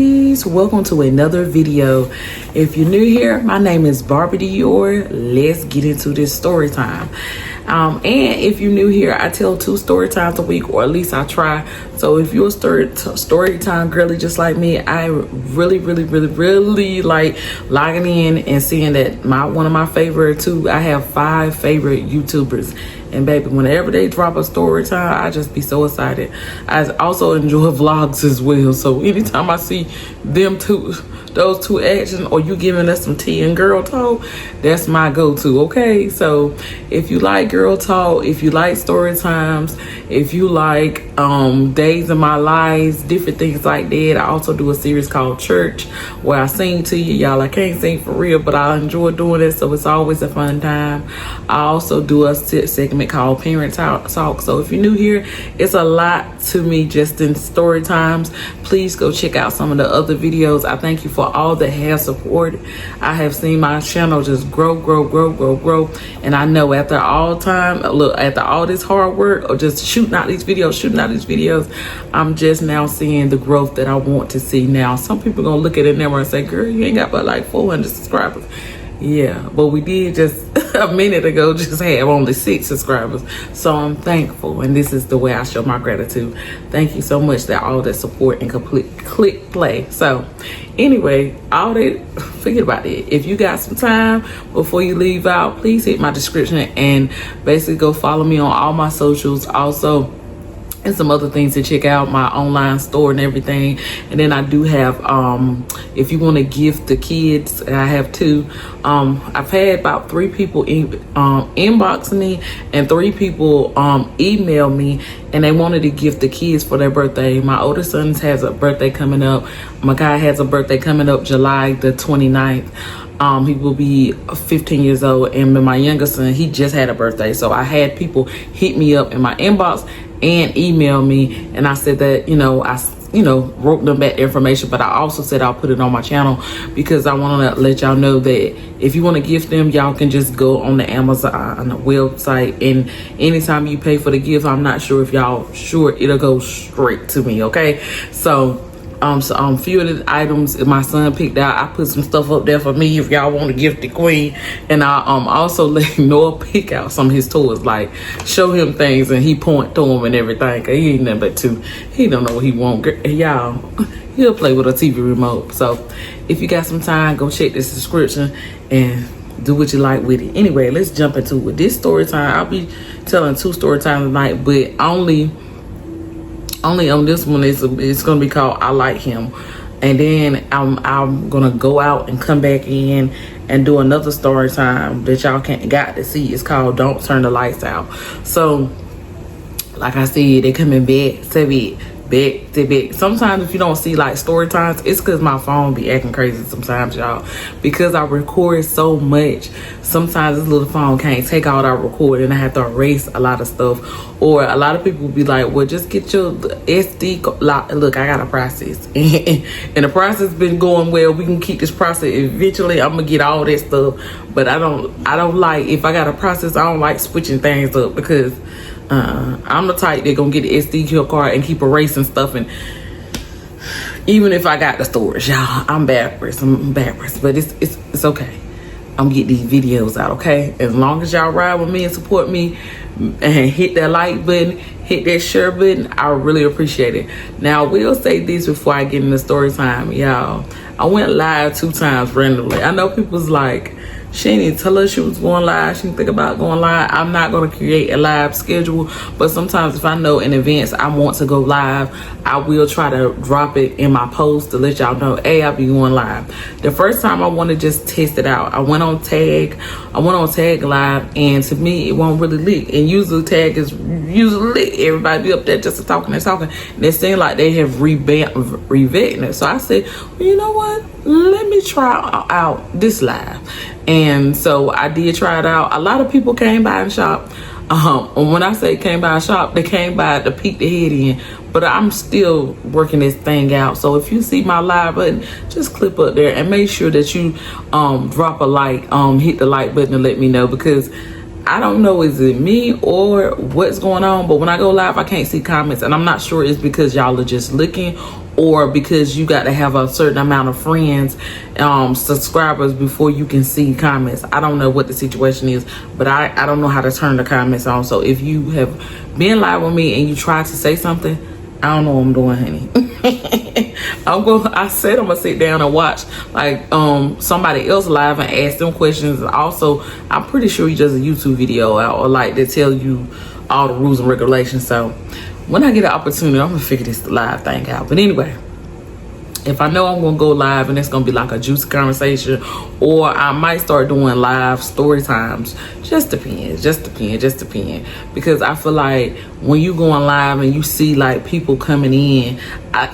besties, welcome to another video. If you're new here, my name is Barbie Dior. Let's get into this story time. And if you're new here, I tell 2 story times a week, or at least I try. So if you're a story time girly just like me, I really like logging in and seeing that one of my favorite too. I have 5 favorite YouTubers. And baby, whenever they drop a story time, I just be so excited. I also enjoy vlogs as well. So anytime I see those two actions, or you giving us some tea and girl talk, that's my go-to. Okay, so if you like girl talk, if you like story times, if you like days of my lives, different things like that. I also do a series called Church where I sing to you. Y'all, I can't sing for real, but I enjoy doing it, so it's always a fun time. I also do a segment called Parent Talk. So if you're new here, it's a lot to me just in story times. Please go check out some of the other videos. I thank you for all that have supported. I have seen my channel just grow. And I know after all this hard work of just shooting out these videos, I'm just now seeing the growth that I want to see. Now, some people gonna look at it now and say, girl, you ain't got but like 400 subscribers. Yeah, but we did just a minute ago just have only 6 subscribers. So I'm thankful, and this is the way I show my gratitude. Thank you so much that all that support and click play. So anyway, forget about it. If you got some time before you leave out, please hit my description and basically go follow me on all my socials. Also, and some other things to check out, my online store and everything. And then I do have, if you want to gift the kids, I have 2. I've had about 3 people inbox me and 3 people email me, and they wanted to gift the kids for their birthday. My older son has a birthday coming up. My guy has a birthday coming up July the 29th. He will be 15 years old, and my younger son, he just had a birthday. So I had people hit me up in my inbox and email me, and I said that, I wrote them back the information, but I also said I'll put it on my channel because I want to let y'all know that if you want to gift them, y'all can just go on the Amazon website, and anytime you pay for the gift, I'm not sure if y'all sure it'll go straight to me. Okay, so few of the items my son picked out, I put some stuff up there for me if y'all want to gift the queen. And I also let Noah pick out some of his toys, like show him things and he point to them and everything, cause he ain't nothing but 2. He don't know what he want, y'all. He'll play with a TV remote. So if you got some time, go check this description and do what you like with it. Anyway, let's jump into it. This story time, I'll be telling 2 story times tonight, but only on this one it's gonna be called I Like Him. And then I'm gonna go out and come back in and do another story time that y'all got to see. It's called Don't Turn the Lights Out. So like I said, they come in back to back. Sometimes if you don't see like story times, it's because my phone be acting crazy sometimes, y'all, because I record so much. Sometimes this little phone can't take all I record, and I have to erase a lot of stuff. Or a lot of people will be like, well, just get your SD look, I got a process and the process been going well. We can keep this process. Eventually I'm gonna get all that stuff, but I don't like, if I got a process, I don't like switching things up, because I'm the type that gonna get the SD card and keep erasing stuff. And even if I got the storage, y'all, I'm backwards, but it's okay. I'm getting these videos out, okay? As long as y'all ride with me and support me and hit that like button, hit that share button, I really appreciate it. Now, I will say this before I get into story time, y'all. I went live 2 times randomly. I know people's like, she didn't tell us she was going live. She didn't think about going live. I'm not going to create a live schedule, but sometimes if I know in advance I want to go live, I will try to drop it in my post to let y'all know, hey, I'll be going live. The first time I want to just test it out. I went on Tag Live, and to me it won't really lit. And usually Tag is usually lit. Everybody be up there just talking. And it seemed like they have revamped it. So I said, well, you know what? Let me try out this live. And so I did try it out. A lot of people came by and shop. And when I say came by and shop, they came by to peek their head in. But I'm still working this thing out. So if you see my live button, just clip up there and make sure that you drop a like, hit the like button to let me know, because I don't know, is it me or what's going on, but when I go live I can't see comments, and I'm not sure it's because y'all are just looking or because you got to have a certain amount of friends, subscribers before you can see comments. I don't know what the situation is, but I don't know how to turn the comments on. So if you have been live with me and you try to say something, I don't know what I'm doing, honey. I said I'm gonna sit down and watch like somebody else live and ask them questions. Also, I'm pretty sure it's just a YouTube video or like they tell you all the rules and regulations. So when I get an opportunity, I'm gonna figure this live thing out. But anyway, if I know I'm gonna go live and it's gonna be like a juicy conversation, or I might start doing live story times, just depends. Because I feel like when you going live and you see like people coming in,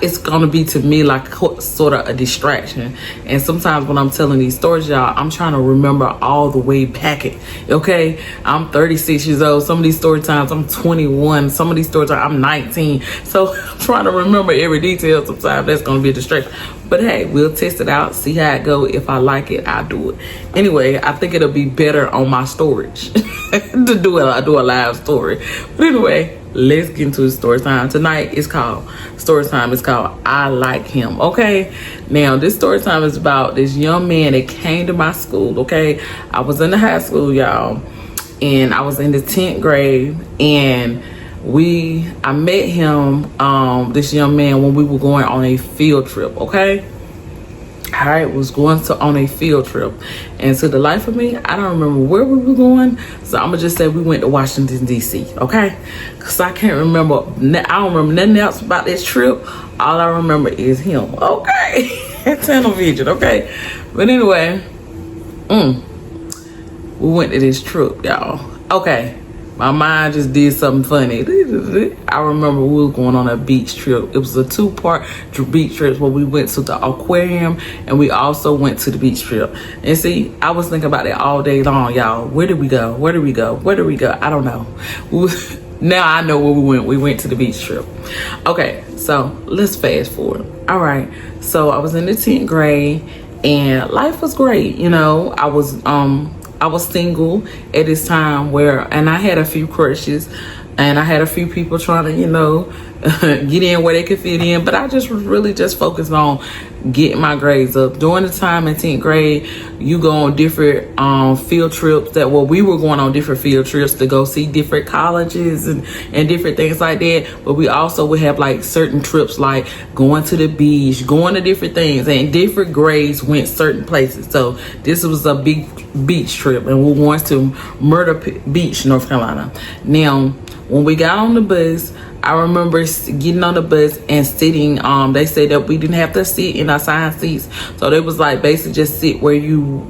it's gonna be to me like sort of a distraction. And sometimes when I'm telling these stories, y'all, I'm trying to remember all the way back it. Okay, I'm 36 years old. Some of these story times I'm 21. Some of these story times I'm 19. So I'm trying to remember every detail. Sometimes that's gonna be a distraction. But hey, we'll test it out, see how it go. If I like it, I'll do it. Anyway, I think it'll be better on my storage to do a live story. But anyway, let's get into the story time. Tonight is called story time. It's called I Like Him. Okay, now this story time is about this young man that came to my school. Okay, I was in the high school, y'all, and I was in the 10th grade, and I met him, this young man, when we were going on a field trip. Okay, I was going on a field trip, and to the life of me, I don't remember where we were going. So I'm gonna just say we went to Washington DC. Okay, because I can't remember. I don't remember nothing else about this trip. All I remember is him. Okay, tunnel vision. Okay, but anyway, we went to this trip, y'all. Okay. My mind just did something funny. I remember we were going on a beach trip. It was a 2-part beach trip where we went to the aquarium and we also went to the beach trip. And see, I was thinking about it all day long, y'all. Where did we go? I don't know. Now I know where we went. We went to the beach trip. Okay, so let's fast forward. All right, so I was in the 10th grade and life was great. You know, I was single at this time and I had a few crushes and I had a few people trying to, get in where they could fit in, but I just was really just focused on getting my grades up. During the time in 10th grade, you go on different field trips we were going on different field trips to go see different colleges and different things like that. But we also would have like certain trips like going to the beach, going to different things, and different grades went certain places. So this was a big beach trip and we went to Myrtle Beach, North Carolina. Now, when we got on the bus, I remember getting on the bus and sitting. They said that we didn't have to sit in assigned seats, so they was like basically just sit where you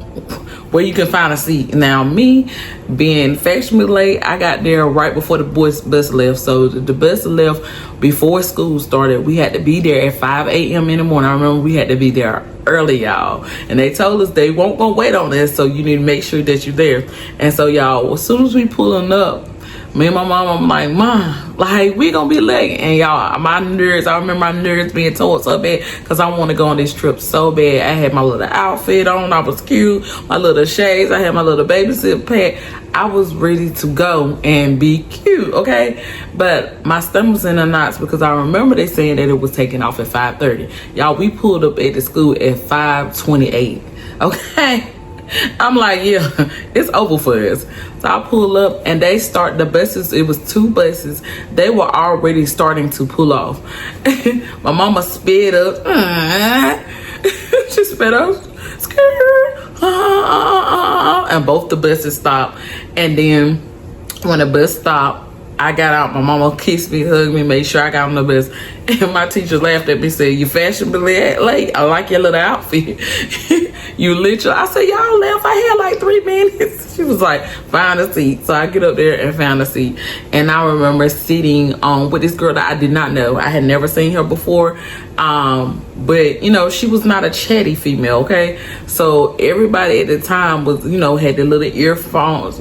can find a seat. Now me being fashionably late, I got there right before the bus left. So the bus left before school started. We had to be there at 5 a.m. in the morning. I remember we had to be there early, y'all, and they told us they won't gonna wait on us, so you need to make sure that you're there. And so y'all, as soon as we pulling up, me and my mom, I'm like, Mom, like, we gonna be late. And y'all, my nerves, I remember my nerves being told so bad because I want to go on this trip so bad. I had my little outfit on, I was cute, my little shades, I had my little babysit pack. I was ready to go and be cute, okay? But my stomach was in the knots because I remember they saying that it was taking off at 5:30. Y'all, we pulled up at the school at 5:28, okay? I'm like, yeah, it's over for us. So I pull up and they start the buses. It was 2 buses. They were already starting to pull off. My mama sped up. She sped up. And both the buses stopped. And then when the bus stopped, I got out. My mama kissed me, hugged me, made sure I got on the bus. And my teacher laughed at me, said, "You fashionably late. I like your little outfit." You literally, I said, "Y'all left. I had like 3 minutes." She was like, "Find a seat." So I get up there and found a seat. And I remember sitting with this girl that I did not know. I had never seen her before. But she was not a chatty female, okay? So everybody at the time was, had the little earphones,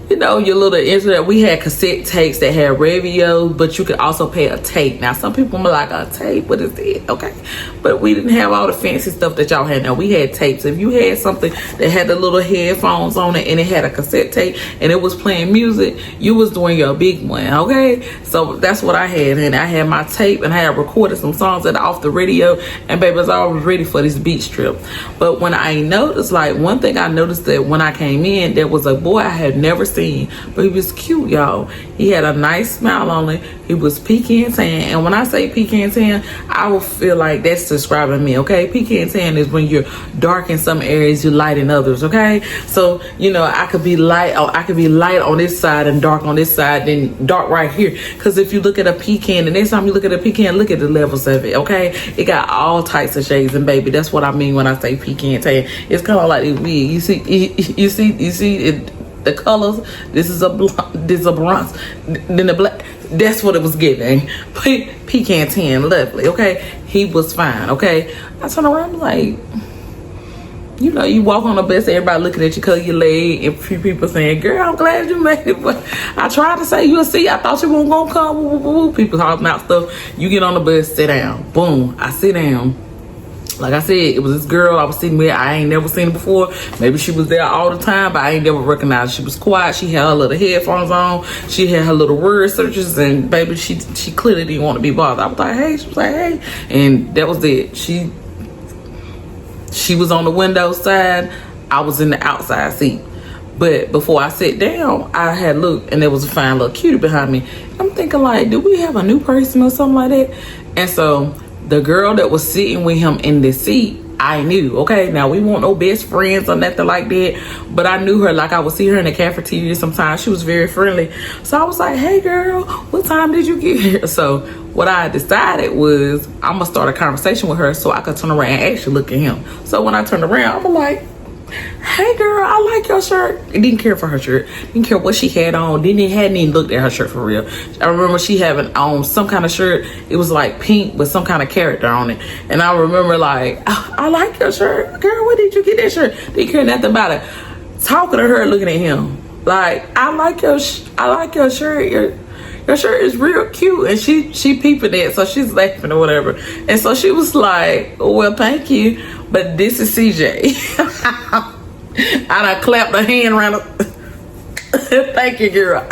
you know, your little internet. We had cassette tapes that had radio, but you could also pay a tape. Now, some people were like, a tape? What is it? Okay. But we didn't have all the fancy stuff that y'all had. Now, we had tapes. If you had something that had the little headphones on it and it had a cassette tape and it was playing music, you was doing your big one, okay? So that's what I had. And I had my tape and I had recorded some songs that are off the radio. And baby, I was always ready for this beach trip. But when I noticed, like, one thing I noticed that when I came in, there was a boy I had never seen, but he was cute, y'all. He had a nice smile on it. He was pecan tan. And when I say pecan tan, I will feel like that's describing me, okay? Pecan tan is when you're dark in some areas, you're light in others, okay? So, you know, I could be light on this side and dark on this side, then dark right here. Because if you look at a pecan, the next time you look at a pecan, look at the levels of it, okay? It got all types of shades, and baby, that's what I mean when I say pecan tan. It's kind of like it wig. You see it. The colors, this is a bronze, then the black. That's what it was giving. Pecan tan, lovely, okay? He was fine, okay? I turned around like, you know, you walk on the bus, everybody looking at you because your leg, and a few people saying, girl, I'm glad you made it. But I tried to say, you'll see, I thought you weren't going to come. Woo, woo, woo. People talking out stuff. You get on the bus, sit down. Boom, I sit down. Like I said, it was this girl I was sitting with. I ain't never seen her before. Maybe she was there all the time, but I ain't never recognized her. She was quiet. She had her little headphones on. She had her little word searches, and baby, she clearly didn't want to be bothered. I was like, hey. She was like, hey. And that was it. She was on the window side. I was in the outside seat. But before I sat down, I had looked, and there was a fine little cutie behind me. I'm thinking like, do we have a new person or something like that? And so the girl that was sitting with him in the seat, I knew, okay? Now, we weren't no best friends or nothing like that, but I knew her. Like, I would see her in the cafeteria sometimes. She was very friendly. So I was like, hey, girl, what time did you get here? So what I decided was I'm going to start a conversation with her so I could turn around and actually look at him. So when I turned around, I'm like, hey, girl, I like your shirt. I didn't care for her shirt. Didn't care what she had on. Hadn't even looked at her shirt for real. I remember she having on some kind of shirt. It was like pink with some kind of character on it. And I remember like, oh, I like your shirt. Girl, where did you get that shirt? Didn't care nothing about it. Talking to her, looking at him. Like, I like your shirt. Your shirt is real cute. And she peeping it, so she's laughing or whatever. And so she was like, well, thank you, but this is CJ. And I clapped her hand around her. Thank you, girl.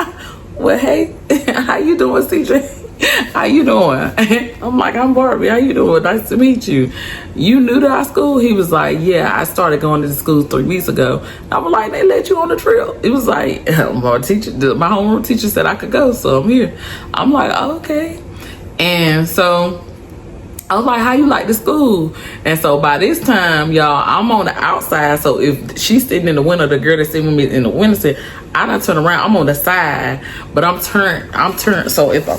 Well, hey, how you doing, CJ? How you doing? I'm like, I'm Barbie. How you doing? Nice to meet you. You new to our school? He was like, yeah, I started going to the school 3 weeks ago. I was like, they let you on the trip? It was like, my homeroom teacher said I could go, so I'm here. I'm like, oh, okay. And so I was like, how you like the school? And so by this time, y'all, I'm on the outside. So if she's sitting in the window, the girl that's sitting with me in the window said, I done turn around. I'm on the side, but I'm turned. So if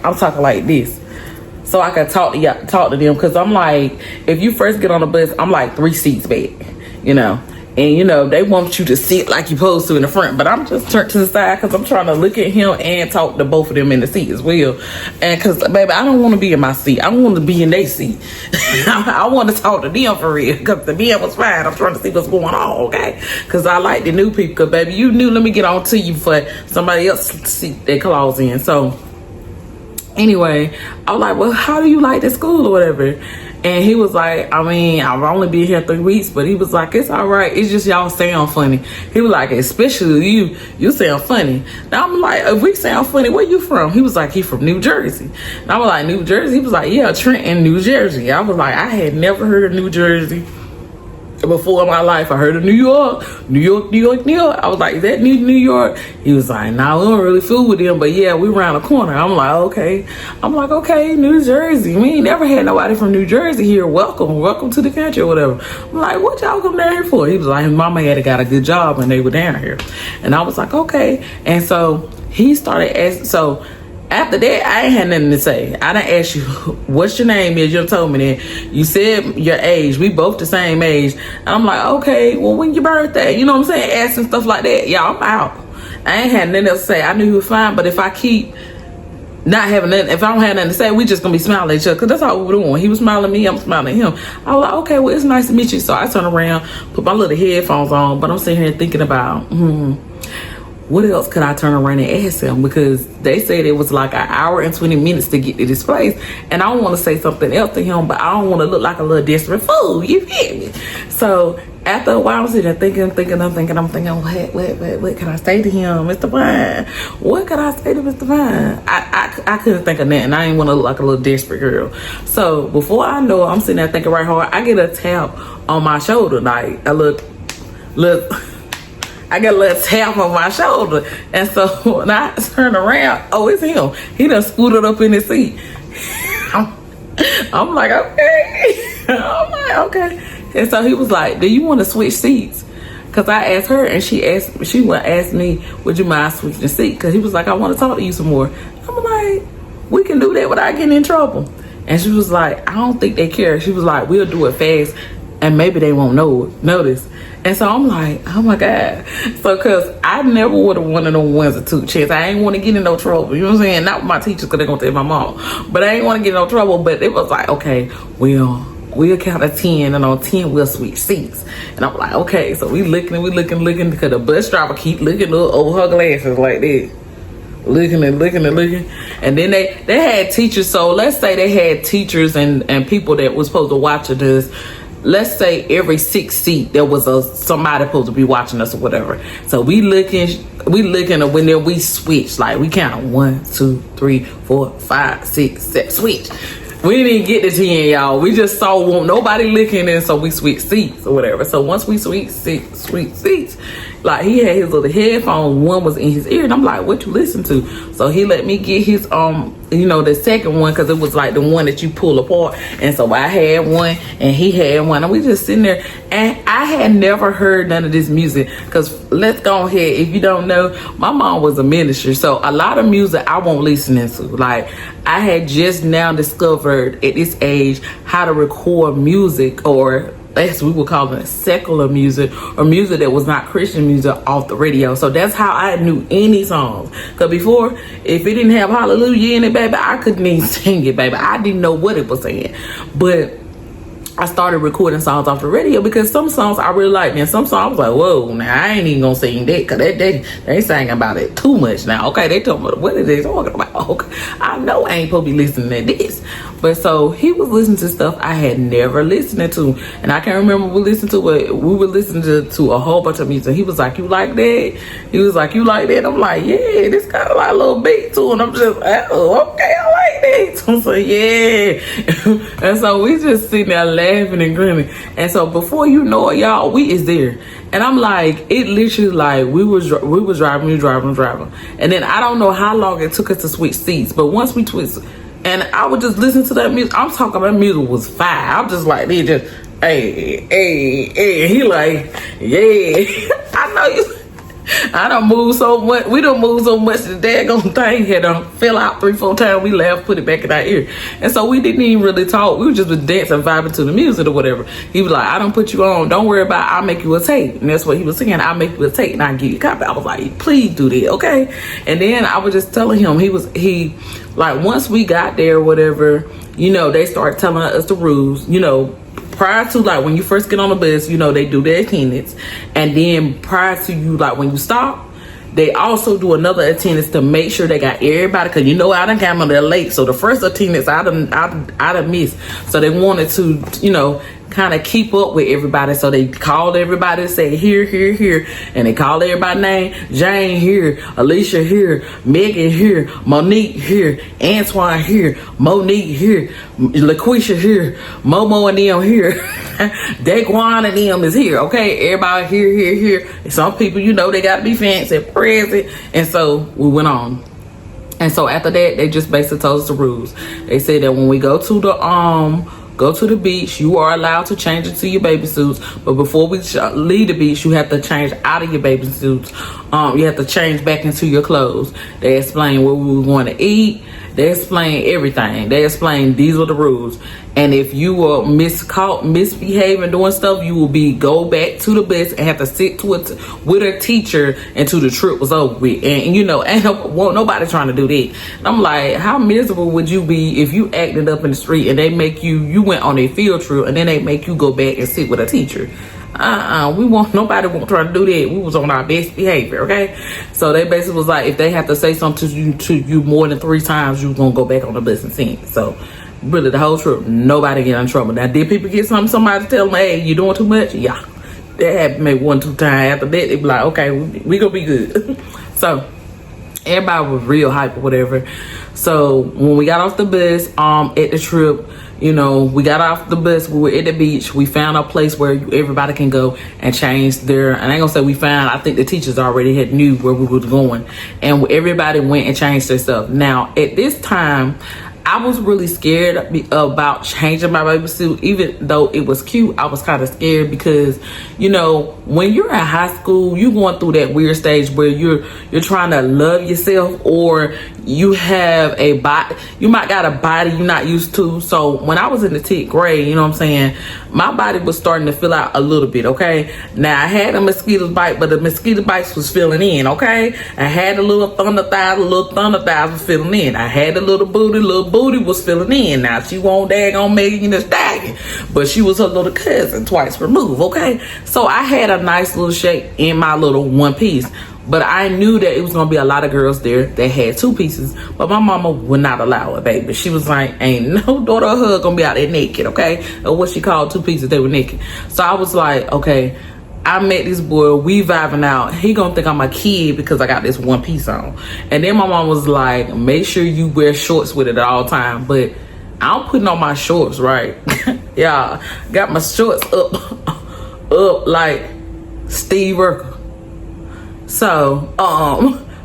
I'm talking like this, so I can talk to them. Cause I'm like, if you first get on the bus, I'm like 3 seats back, you know. And, you know, they want you to sit like you're supposed to in the front. But I'm just turned to the side because I'm trying to look at him and talk to both of them in the seat as well. And because, baby, I don't want to be in my seat. I want to be in their seat. I want to talk to them for real. Because the DM was fine. I'm trying to see what's going on, okay? Because I like the new people. Because, baby, you knew, let me get on to you for somebody else to seat their claws in. So, anyway, I was like, well, how do you like the school or whatever? And he was like, I mean, I've only been here 3 weeks, but he was like, it's all right. It's just y'all sound funny. He was like, especially you sound funny. Now I'm like, if we sound funny, where you from? He was like, he from New Jersey. And I was like, New Jersey? He was like, yeah, Trenton, New Jersey. I was like, I had never heard of New Jersey before in my life. I heard of New York. I was like, is that New York? He was like, nah, we don't really fool with them, but yeah, we around the corner. I'm like, okay. Okay, New Jersey. We ain't never had nobody from New Jersey here. Welcome to the country or whatever. I'm like, what y'all come down here for? He was like, his mama had got a good job and they were down here. And I was like, okay. And so he started asking, so after that, I ain't had nothing to say. I done asked you, what's your name is? You done told me that. You said your age. We both the same age. And I'm like, okay, well, when your birthday? You know what I'm saying? Asking stuff like that. Y'all, I'm out. I ain't had nothing else to say. I knew he was fine, but if I keep not having nothing, if I don't have nothing to say, we just gonna be smiling at each other. Because that's all we were doing. He was smiling at me, I'm smiling at him. I was like, okay, well, it's nice to meet you. So I turned around, put my little headphones on, but I'm sitting here thinking about, what else could I turn around and ask him? Because they said it was like an hour and 20 minutes to get to this place. And I want to say something else to him, but I don't want to look like a little desperate fool. You feel me? So after a while, I'm sitting there thinking, what can I say to him, Mr. Vine? What could I say to Mr. Vine? I couldn't think of nothing. I didn't want to look like a little desperate girl. So before I know it, I'm sitting there thinking right hard. I get a tap on my shoulder, like a little I got a little tap on my shoulder. And so when I turn around, oh, it's him. He done scooted up in his seat. I'm like, okay. I'm like, okay. And so he was like, do you want to switch seats? Because I asked her, and she would ask me, would you mind switching seats? Because he was like, I want to talk to you some more. I'm like, we can do that without getting in trouble. And she was like, I don't think they care. She was like, we'll do it fast, and maybe they won't notice. And so I'm like, oh my God. So, because I never would have wanted no ones or two checks. I ain't want to get in no trouble. You know what I'm saying? Not with my teachers, because they're going to tell my mom. But I ain't want to get in no trouble. But it was like, okay, we'll count to 10, and on 10, we'll switch seats. And I'm like, okay. So we looking, because the bus driver keep looking over her glasses like that. Looking. And then they had teachers. So let's say they had teachers and people that was supposed to watch us. Let's say every 6 seat there was somebody supposed to be watching us or whatever. So we looking, and when then we switch, like we count 1, 2, 3, 4, 5, 6, 7, switch. We didn't get to 10, y'all. We just saw nobody looking, and so we switched seats or whatever. So once we switched seats, like he had his little headphones, one was in his ear, and I'm like, what you listen to? So he let me get his the second one, because it was like the one that you pull apart. And so I had one and he had one, and we just sitting there, and I had never heard none of this music. Because let's go ahead, if you don't know, my mom was a minister, so a lot of music I won't listen to. Like, I had just now discovered at this age how to record music, or as we would call it, secular music, or music that was not Christian music, off the radio. So that's how I knew any songs. Because before, if it didn't have hallelujah in it, baby, I couldn't even sing it, baby. I didn't know what it was saying. But I started recording songs off the radio, because some songs I really liked, and some songs I was like, whoa, now I ain't even gonna sing that, because they sang about it too much now. Okay, they told me, what are they talking about? Okay, I know I ain't supposed to be listening to this. But so he was listening to stuff I had never listened to, and I can't remember we listened to, but we were listening to a whole bunch of music. He was like, you like that? He was like, you like that? I'm like, yeah, this kind of like a little beat to it. And I'm just, oh, okay, I like that. So I'm like, yeah. And so we just sitting there laughing and grinning. And so before you know it, y'all, we is there. And I'm like, it literally like we was driving. And then I don't know how long it took us to switch seats, but once we switched, and I would just listen to that music. I'm talking about music was fire. I'm just like, they just, hey. He like, yeah. I know you. I done moved so much. We done moved so much. The daggone thing had fell out 3-4 times. We laughed, put it back in our ear. And so we didn't even really talk. We were just dancing, vibing to the music or whatever. He was like, I don't put you on. Don't worry about it. I'll make you a tape. And that's what he was saying. I'll make you a tape and I'll give you a copy. I was like, please do that, okay? And then I was just telling him, he like, once we got there or whatever, they started telling us the rules, prior to, like, when you first get on the bus, they do their attendance. And then prior to you, like, when you stop, they also do another attendance to make sure they got everybody. Because I done came on there late. So the first attendance I done missed. So they wanted to, kind of keep up with everybody. So they called everybody and said, here. And they called everybody's name. Jane here, Alicia here, Megan here, Monique here, Antoine here, Monique here, LaQuisha here, Momo and them here, Daquan and them is here. Okay, everybody here. And some people, they got to be fancy, present. And so we went on. And so after that, they just basically told us the rules. They said that when we go to the beach, you are allowed to change into your baby suits, but before we leave the beach, you have to change out of your baby suits. You have to change back into your clothes. They explain where we were going to eat. They explain everything. They explain these are the rules. And if you were misbehaving, doing stuff, you will go back to the bus and have to sit with a teacher until the trip was over with. And ain't nobody trying to do that. And I'm like, how miserable would you be if you acted up in the street and they make you went on a field trip and then they make you go back and sit with a teacher? nobody won't try to do that. We was on our best behavior, okay? So they basically was like, if they have to say something to you more than 3 times, you gonna go back on the bus and sing. So really the whole trip, nobody get in trouble. Now, did people get somebody tell them, hey, you doing too much? Yeah. That happened maybe 1-2 times. After that, they be like, okay, we gonna be good. So everybody was real hype or whatever. So when we got off the bus at the trip, you know, we got off the bus, we were at the beach, we found a place where everybody can go and change their, and I ain't gonna say we found, I think the teachers already had knew where we was going, and everybody went and changed their stuff. Now at this time, I was really scared about changing my baby suit. Even though it was cute, I was kind of scared because, you know, when you're in high school, you're going through that weird stage where you're trying to love yourself, or you have a body, you might got a body you're not used to. So when I was in the 10th grade, you know what I'm saying, my body was starting to fill out a little bit, okay? Now I had a mosquito bite, but the mosquito bites was filling in, okay? I had a little thunder thighs was filling in. I had a little booty was filling in. Now she won't daggone Megan Thee Stallion, but she was her little cousin twice removed, okay? So I had a nice little shape in my little one piece. But I knew that it was gonna be a lot of girls there that had 2 pieces, but my mama would not allow it, baby. She was like, ain't no daughter of her gonna be out there naked, okay? Or what she called 2 pieces, they were naked. So I was like, okay, I met this boy, we vibing out. He gonna think I'm a kid because I got this one piece on. And then my mom was like, make sure you wear shorts with it at all time. But I'm putting on my shorts, right? Yeah, got my shorts up like Steve Urkel. So,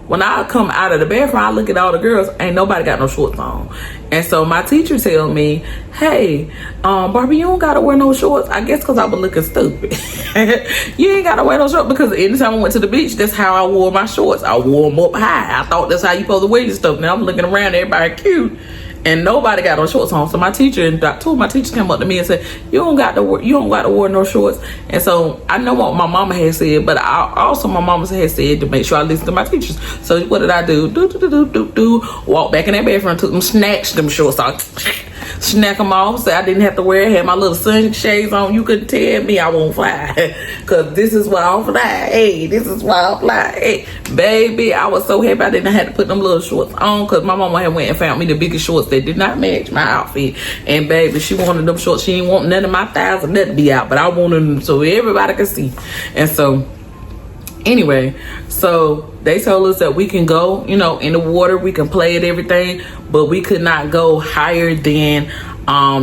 when I come out of the bathroom, I look at all the girls, ain't nobody got no shorts on. And so my teacher tell me, hey, Barbie, you don't gotta wear no shorts. I guess because I was looking stupid. You ain't gotta wear no shorts, because anytime I went to the beach, that's how I wore my shorts. I wore them up high. I thought that's how you supposed to wear your stuff. Now I'm looking around, everybody cute, and nobody got no shorts on. So my teacher and two of my teachers came up to me and said, you don't got to wear no shorts. And so I know what my mama had said, but my mama had said to make sure I listen to my teachers. So what did I do? Walk back in that bathroom, took them, snatched them shorts off, snack them off, so I didn't have to wear it. Had my little sunshades on. You couldn't tell me I won't fly, because this is why I'll fly. Hey, this is why I'll fly. Hey, baby, I was so happy I didn't have to put them little shorts on, because my mama had went and found me the biggest shorts that did not match my outfit. And baby, she wanted them shorts. She didn't want none of my thighs or nothing to be out, but I wanted them so everybody could see. And so anyway, so they told us that we can go, you know, in the water, we can play at everything, but we could not go higher than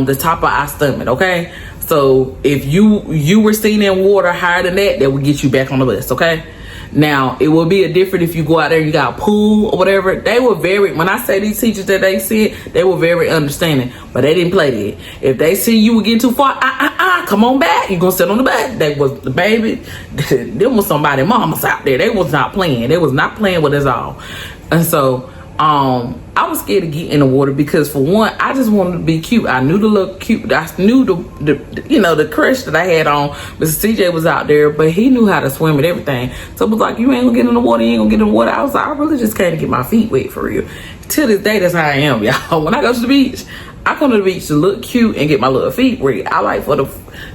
the top of our stomach, okay? So if you were seen in water higher than that would get you back on the bus, okay? Now, it will be a different if you go out there and you got a pool or whatever. They were when I say these teachers that they said, they were very understanding, but they didn't play that. If they see you were getting too far, come on back. You gonna sit on the back. They was the baby. There was somebody mamas out there. They was not playing. They was not playing with us all. And so, I was scared to get in the water because, for one, I just wanted to be cute. I knew to look cute. I knew the crush that I had on. Mr. CJ was out there, but he knew how to swim and everything. So it was like, you ain't gonna get in the water. You ain't gonna get in the water. I was like, I really just came to get my feet wet for real. Till this day, that's how I am, y'all. When I go to the beach, I come to the beach to look cute and get my little feet wet. I like for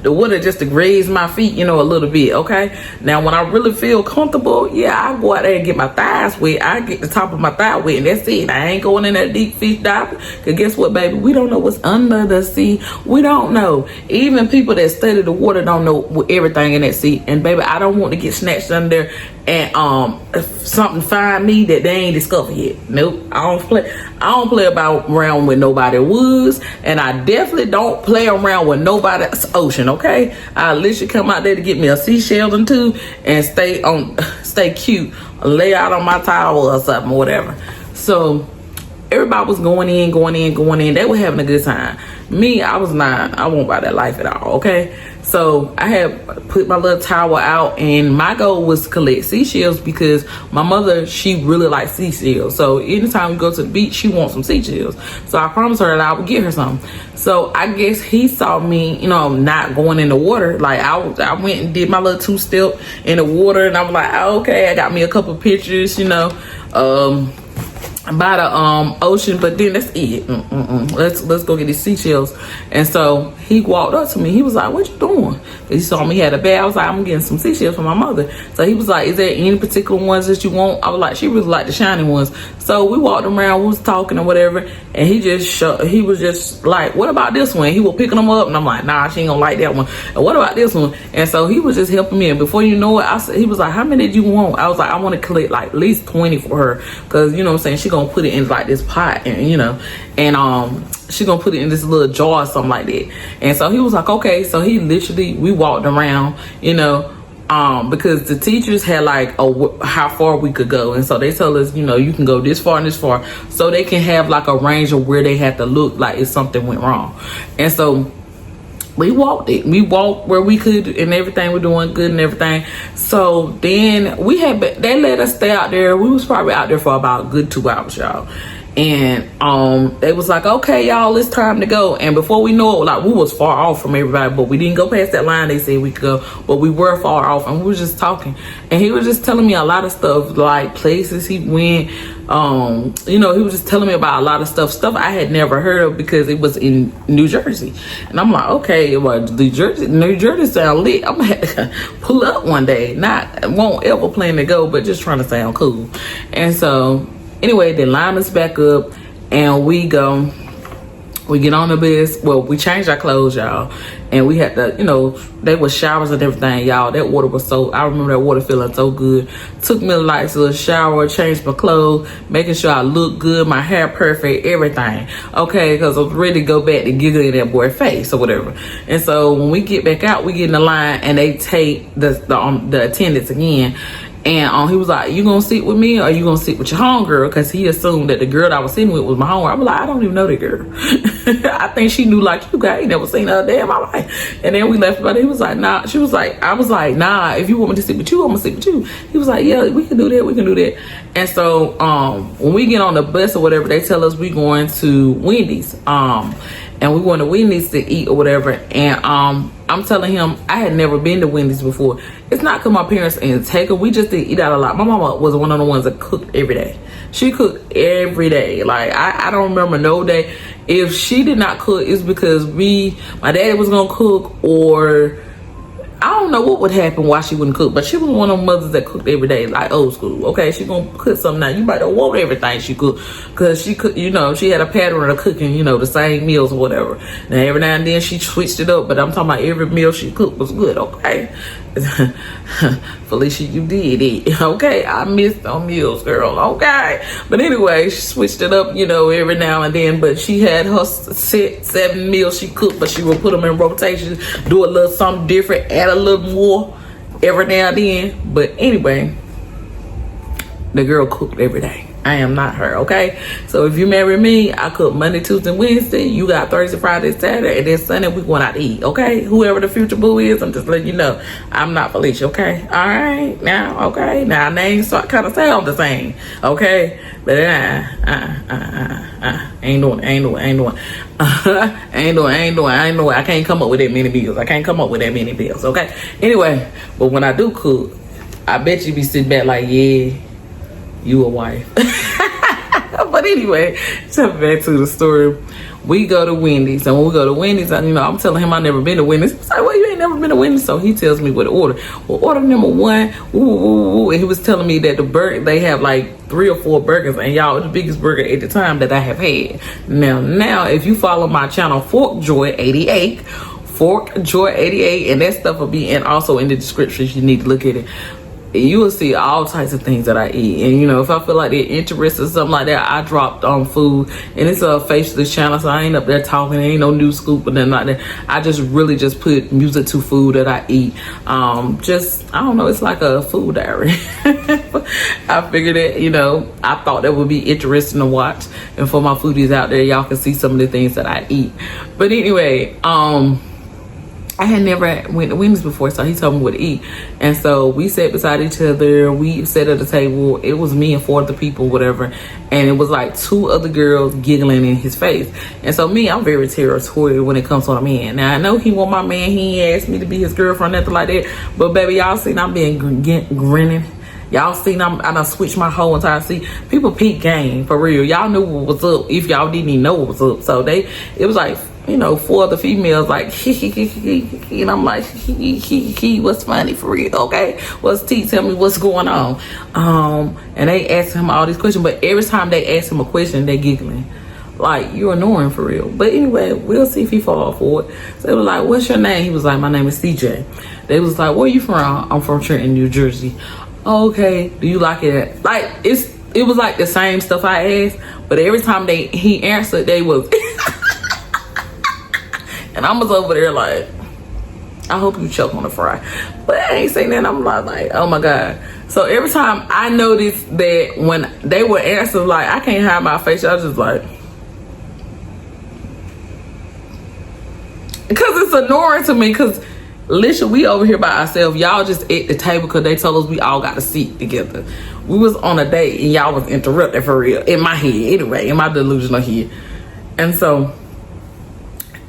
the water just to graze my feet, you know, a little bit, okay? Now, when I really feel comfortable, yeah, I go out there and get my thighs wet. I get the top of my thigh wet, and that's it. I ain't going in that deep fish diving, because guess what, baby? We don't know what's under the sea. We don't know. Even people that study the water don't know everything in that sea. And, baby, I don't want to get snatched under there and if something find me that they ain't discovered yet. Nope. I don't play around with nobody woods, and I definitely don't play around with nobody's ocean, okay? Alicia come out there to get me a seashell and two and stay cute, lay out on my towel or something, whatever. So everybody was going in. They were having a good time. Me, I won't buy that life at all, okay? So I had put my little towel out, and my goal was to collect seashells because my mother, she really likes seashells. So anytime we go to the beach, she wants some seashells. So I promised her that I would get her some. So I guess he saw me, you know, not going in the water. Like I went and did my little 2-step in the water, and I was like, oh, okay, I got me a couple pictures, you know, by the ocean, but then that's it. Let's go get these seashells. And so he walked up to me. He was like, what you doing? He saw me had a bag. I was like, I'm getting some seashells for my mother. So he was like, is there any particular ones that you want? I was like, she really like the shiny ones. So we walked around, we was talking or whatever, and he was just like, what about this one? He was picking them up, and I'm like, nah, she ain't gonna like that one. And what about this one? And so he was just helping me. And before you know it, he was like, how many did you want? I was like, I want to collect like at least 20 for her, because you know what I'm saying, she gonna put it in like this pot, and you know, and she gonna put it in this little jar or something like that. And so he was like, okay. So he literally, we walked around, you know, because the teachers had like how far we could go, and so they tell us, you know, you can go this far and this far, so they can have like a range of where they have to look like if something went wrong. And so we walked where we could, and everything was doing good and everything. So then they let us stay out there. We was probably out there for about a good 2 hours, y'all. And they was like, okay, y'all, it's time to go. And before we know it, like, we was far off from everybody, but we didn't go past that line they said we could go, but we were far off, and we was just talking. And he was just telling me a lot of stuff, like places he went. You know, he was just telling me about a lot of stuff I had never heard of, because it was in New Jersey. And I'm like, okay, well, New Jersey sound lit. I'm gonna have to pull up one day. Won't ever plan to go, but just trying to sound cool. And so anyway, they line us back up, and we get on the bus. Well, we changed our clothes, y'all, and we had to, you know, there was showers and everything, y'all. That water was I remember that water feeling so good. Took me like a shower, changed my clothes, making sure I look good, my hair perfect, everything. Okay, because I was ready to go back to giggle in that boy's face or whatever. And so when we get back out, we get in the line, and they take the attendants again. And he was like, you gonna sit with me, or you gonna sit with your homegirl? Because he assumed that the girl that I was sitting with was my homegirl. I was like, I don't even know the girl. I think she knew like you guys. Never seen her a day in my life. And then we left, but he was like, nah. She was like, I was like, nah, if you want me to sit with you, I'm gonna sit with you. He was like, yeah, we can do that. And so when we get on the bus or whatever, they tell us we going to Wendy's. And we went to Wendy's to eat or whatever. And I'm telling him I had never been to Wendy's before. It's not because my parents didn't take her. We just didn't eat out a lot. My mama was one of the ones that cooked every day. She cooked every day. Like, I don't remember no day. If she did not cook, it's because my daddy was going to cook, or I don't know what would happen why she wouldn't cook, but she was one of the mothers that cooked every day, like old school. Okay, she gonna cook something now. You might not want everything she cooked, because she could, you know, she had a pattern of cooking, you know, the same meals or whatever. Now every now and then she switched it up, but I'm talking about every meal she cooked was good. Okay, Felicia, you did it. Okay, I missed on meals, girl. Okay, but anyway, she switched it up, you know, every now and then. But she had her set 7 meals she cooked, but she would put them in rotation, do a little something different, add a little more every now and then. But anyway, the girl cooked every day. I am not her, okay? So if you marry me, I cook Monday, Tuesday, Wednesday. You got Thursday, Friday, Saturday, and then Sunday we going out to eat, okay? Whoever the future boo is, I'm just letting you know. I'm not Felicia, okay? All right, now, okay? Now, names kind of sound the same, okay? But ain't doing. I can't come up with that many bills. Okay? Anyway, but when I do cook, I bet you be sitting back like, yeah, you a wife. But anyway, jump back to the story. We go to Wendy's, and when we go to Wendy's, you know, I'm telling him I never been to Wendy's. He's like, well, you ain't never been to Wendy's, so he tells me what to order. Well, order number 1, and he was telling me that the burger, they have like 3 or 4 burgers, and y'all, the biggest burger at the time that I have had. Now, if you follow my channel, Fork Joy 88, and that stuff will be also in the description. You need to look at it. You will see all types of things that I eat, and you know, if I feel like they're interested or something like that, I dropped on food. And it's a faceless channel, so I ain't up there talking. There ain't no news scoop or nothing like that. I just really just put music to food that I eat. I don't know, it's like a food diary. I figured that, you know, I thought that would be interesting to watch, and for my foodies out there, y'all can see some of the things that I eat. But anyway, I had never went to Wendy's before, so he told me what to eat. And so we sat beside each other. We sat at the table. It was me and 4 other people, whatever. And it was like 2 other girls giggling in his face. And so me, I'm very territorial when it comes to a man. Now, I know he want my man. He ain't asked me to be his girlfriend, nothing like that. But baby, y'all seen I'm being grinning. Y'all seen I done switched my whole entire people peep game, for real. Y'all knew what was up if y'all didn't even know what was up. So it was like you know, 4 other females like, and I'm like, what's funny for real? Okay, what's T? Tell me what's going on. And they ask him all these questions, but every time they ask him a question, they giggling. Like, you're annoying for real. But anyway, we'll see if he fall for it. So they were like, what's your name? He was like, my name is CJ. They was like, where you from? I'm from Trenton, New Jersey. Okay, do you like it? Like, it was like the same stuff I asked, but every time he answered, they was and I was over there like, I hope you choke on the fry. But I ain't saying that. I'm like, oh my God. So every time I noticed that when they would answer, like, I can't hide my face, I was just like, because it's annoying to me, because Alicia, we over here by ourselves. Y'all just at the table because they told us we all got a seat together. We was on a date and y'all was interrupted for real. In my head, anyway, in my delusional head. And so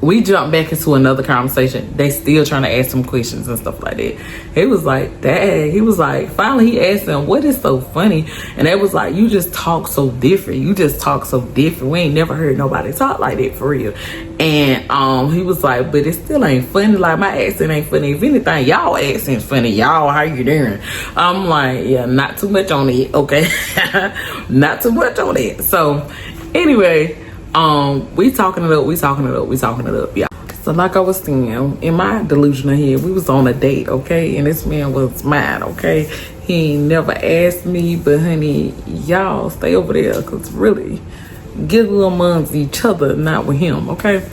we jumped back into another conversation. They still trying to ask some questions and stuff like that. He was like, Dad. He was like, finally he asked them, what is so funny? And they was like, you just talk so different. You just talk so different. We ain't never heard nobody talk like that for real. And he was like, but it still ain't funny. Like, my accent ain't funny. If anything, y'all accent's funny. Y'all, how you doing? I'm like, yeah, not too much on it, okay? Not too much on it. So anyway, we talking it up, yeah. So like I was saying, in my delusional head, we was on a date, okay? And this man was mine, okay? He ain't never asked me, but honey, y'all stay over there, because really, giggle amongst each other, not with him, okay?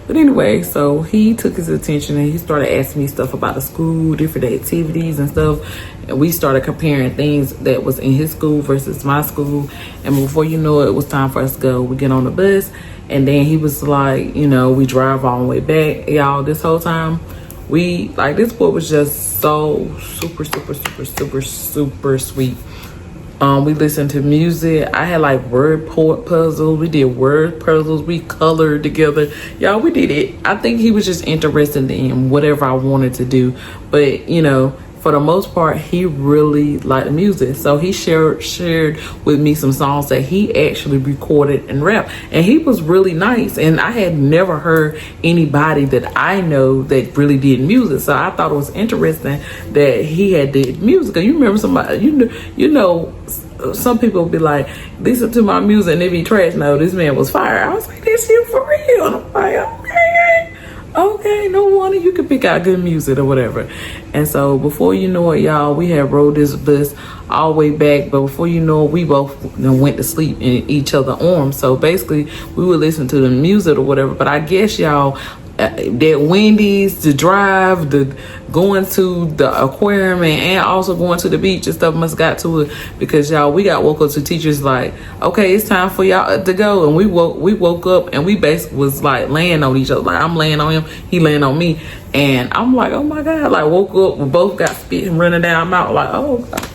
But anyway, so he took his attention and he started asking me stuff about the school, different activities and stuff. And we started comparing things that was in his school versus my school. And before you know it was time for us to go. We get on the bus, and then he was like, you know, we drive all the way back. Y'all, this whole time, this boy was just so super sweet. We listened to music. I had like word puzzles. We did word puzzles. We colored together. Y'all, we did it. I think he was just interested in whatever I wanted to do. But, you know, for the most part, he really liked music. So he shared with me some songs that he actually recorded and rapped. And he was really nice. And I had never heard anybody that I know that really did music. So I thought it was interesting that he had did music. You remember somebody, you know, some people would be like, listen to my music and they be trash. No, this man was fire. I was like, this you for real? And I'm like, okay, no wonder you can pick out good music or whatever. And so before you know it, y'all, we had rode this bus all the way back, but before you know it, we both went to sleep in each other's arms. So basically we would listen to the music or whatever. But I guess y'all, that Wendy's, the drive, the going to the aquarium and also going to the beach and stuff must got to it, because y'all, we got woke up to teachers like, okay, it's time for y'all to go. And we woke up and we basically was like laying on each other. Like, I'm laying on him, he laying on me, and I'm like, oh my God, like woke up, we both got spit and running down my mouth, like, oh God.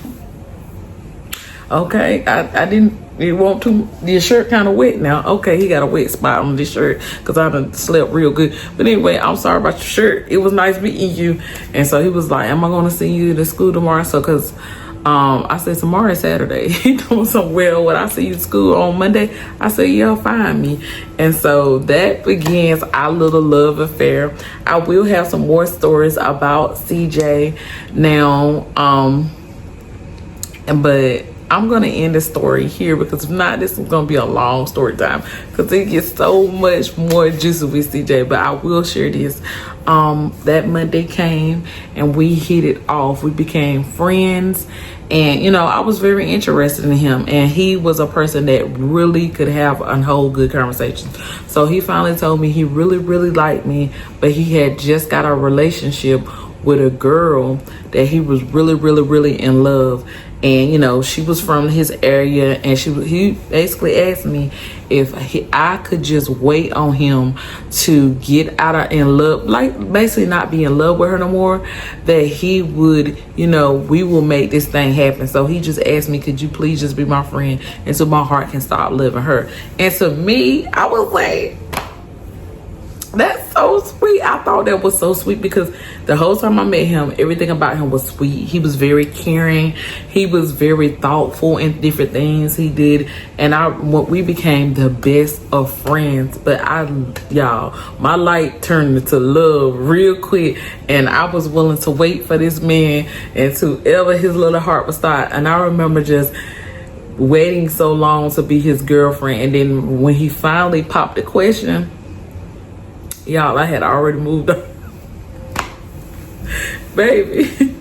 Okay, I didn't. It won't too. Your shirt kind of wet now. Okay, he got a wet spot on this shirt because I done slept real good. But anyway, I'm sorry about your shirt. It was nice meeting you. And so he was like, "Am I going to see you to school tomorrow?" So because I said tomorrow is Saturday. He told me so, well, when I see you to school on Monday, I said, "Yeah, find me." And so that begins our little love affair. I will have some more stories about CJ now, but I'm going to end the story here, because if not, this is going to be a long story time, because it gets so much more juicy with CJ. But I will share this. That Monday came and we hit it off. We became friends. And, you know, I was very interested in him. And he was a person that really could have a whole good conversation. So he finally told me he really, really liked me. But he had just got a relationship with a girl that he was really, really, really in love. And, you know, she was from his area, and he basically asked me if I could just wait on him to get out of in love, like basically not be in love with her no more, that he would, you know, we will make this thing happen. So he just asked me, could you please just be my friend until my heart can stop loving her? And to me, I was like, That's so sweet. I thought that was so sweet because the whole time I met him, everything about him was sweet. He was very caring. He was very thoughtful in different things he did. And we became the best of friends. But y'all, my light turned into love real quick. And I was willing to wait for this man until ever his little heart would start. And I remember just waiting so long to be his girlfriend. And then when he finally popped the question, y'all, I had already moved on. Baby.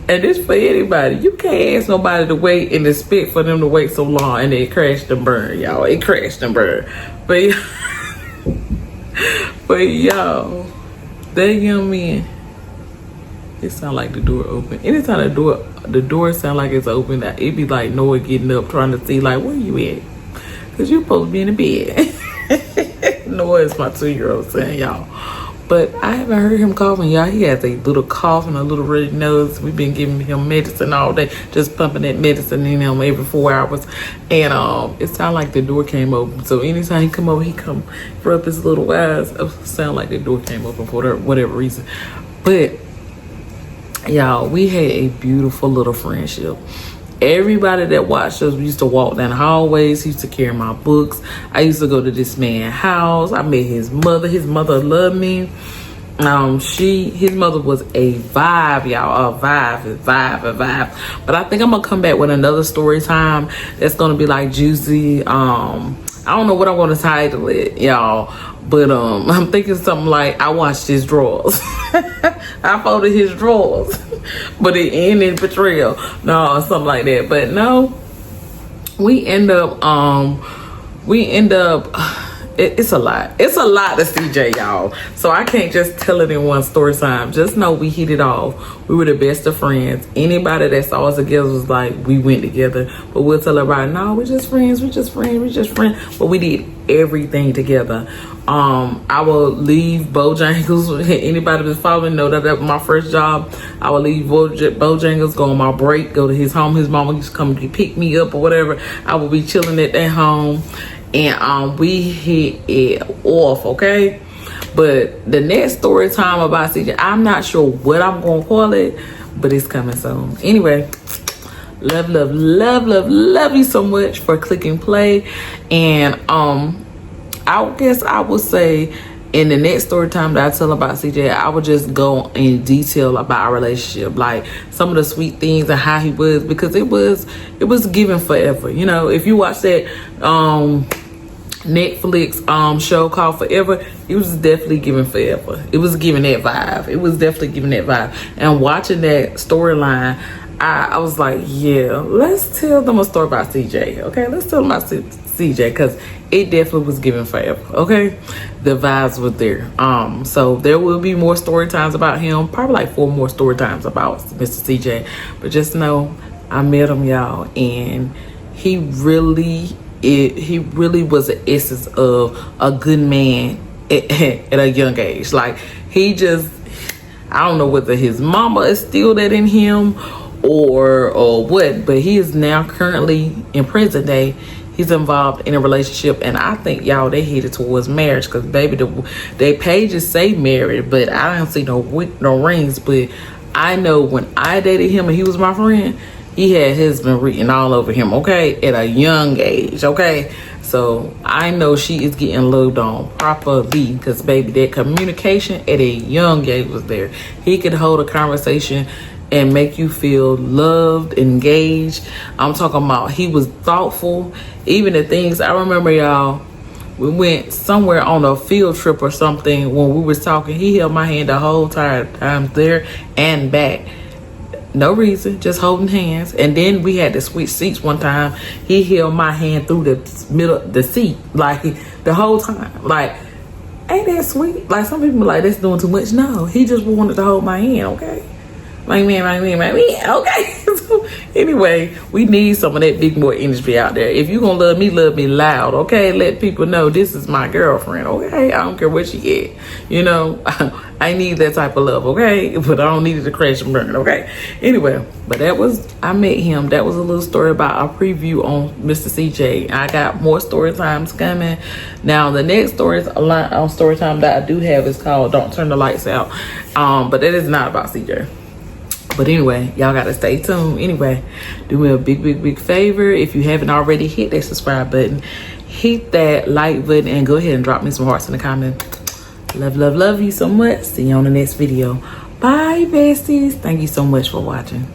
And this for anybody. You can't ask nobody to wait and expect for them to wait so long and it crashed and burned, y'all. It crashed and burned. But y'all, that young man, it sound like the door open. Anytime the door sound like it's open, it be like Noah getting up trying to see like, where you at? Because you supposed to be in the bed. Noah is my 2-year-old son, y'all. But I haven't heard him coughing, y'all. He has a little cough and a little red nose. We've been giving him medicine all day, just pumping that medicine in him every 4 hours. And it sounded like the door came open. So anytime he come over, he come rub his little eyes. It sound like the door came open for whatever reason. But y'all, we had a beautiful little friendship. Everybody that watched us, we used to walk down the hallways. He used to carry my books. I used to go to this man's house. I met his mother. His mother loved me. His mother was a vibe, y'all. A vibe. But I think I'm gonna come back with another story time that's gonna be like juicy. I don't know what I'm gonna title it, y'all. But I'm thinking something like I washed his drawers. I folded his drawers. But it ended in betrayal. No, something like that. But no, we end up it's a lot. It's a lot to CJ, y'all. So I can't just tell it in one story time. Just know we hit it off. We were the best of friends. Anybody that saw us together was like, we went together. But we'll tell everybody, no, we're just friends. But we did everything together. I will leave Bojangles. Anybody that's following know that was my first job. I would leave Bojangles, go on my break, go to his home. His mama used to come pick me up or whatever. I would be chilling at their home. And we hit it off, okay? But the next story time about CJ, I'm not sure what I'm going to call it, but it's coming soon. Anyway, love you so much for clicking play. And I guess I would say in the next story time that I tell about CJ, I would just go in detail about our relationship, like some of the sweet things and how he was, because it was given forever. You know, if you watch that Netflix show called Forever, it was definitely given forever. It was giving that vibe. And watching that storyline, I was like, yeah, let's tell them a story about CJ. Okay, let's tell them about CJ, because it definitely was given forever. Okay, the vibes were there. So there will be more story times about him, probably like 4 more story times about Mr. CJ. But just know I met him, y'all, and he really was the essence of a good man at a young age. Like, I don't know whether his mama instilled that in him or what, but he is now currently in present day. He's involved in a relationship, and I think, y'all, they headed towards marriage, because baby, their pages say married, but I don't see no rings. But I know when I dated him and he was my friend, he had husband written all over him, okay, at a young age, okay? So I know she is getting loved on properly, because baby, that communication at a young age was there. He could hold a conversation and make you feel loved, engaged. I'm talking about he was thoughtful. Even the things, I remember, y'all, we went somewhere on a field trip or something. When we was talking, he held my hand the whole time there and back. No reason, just holding hands. And then we had to switch seats one time. He held my hand through the middle of the seat, like the whole time. Like, ain't that sweet? Like, some people are like, that's doing too much. No, he just wanted to hold my hand, okay? My man. Okay. So anyway, we need some of that big boy energy out there. If you gonna love me loud, okay? Let people know this is my girlfriend, okay? I don't care what she get. You know, I need that type of love, okay? But I don't need it to crash and burn, okay? Anyway, but I met him. That was a little story about our preview on Mr. CJ. I got more story times coming. Now, the next story time that I do have is called Don't Turn the Lights Out. But that is not about CJ. But anyway, y'all gotta stay tuned. Anyway, do me a big favor. If you haven't already, hit that subscribe button, hit that like button, and go ahead and drop me some hearts in the comment. Love you so much. See you on the next video. Bye, besties. Thank you so much for watching.